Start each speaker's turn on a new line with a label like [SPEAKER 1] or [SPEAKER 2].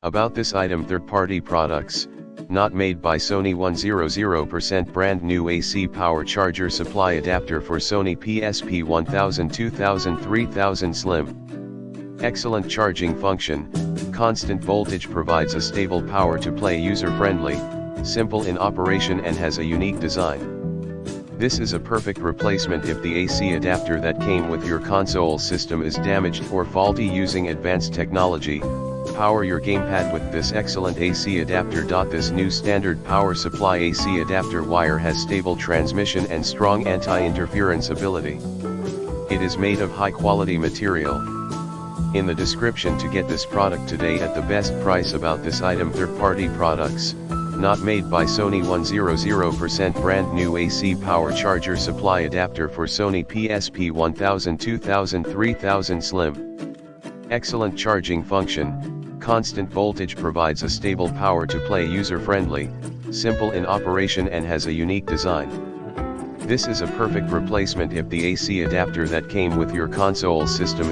[SPEAKER 1] About this item: third-party products, not made by Sony. 100% brand new AC power charger supply adapter for Sony PSP 1000, 2000, 3000 Slim. Excellent charging function, constant voltage, provides a stable power to play, user-friendly, simple in operation and has a unique design. This is a perfect replacement if the AC adapter that came with your console system is damaged or faulty. Using advanced technology, power your gamepad with this excellent AC adapter. This new standard power supply AC adapter wire has stable transmission and strong anti-interference ability. It is made of high-quality material. In the description to get this product today at the best price. About this item: third-party products, not made by Sony. 100% brand new AC power charger supply adapter for Sony PSP 1000, 2000, 3000 Slim. Excellent charging function, constant voltage, provides a stable power to play, user-friendly, simple in operation and has a unique design. This is a perfect replacement if the AC adapter that came with your console system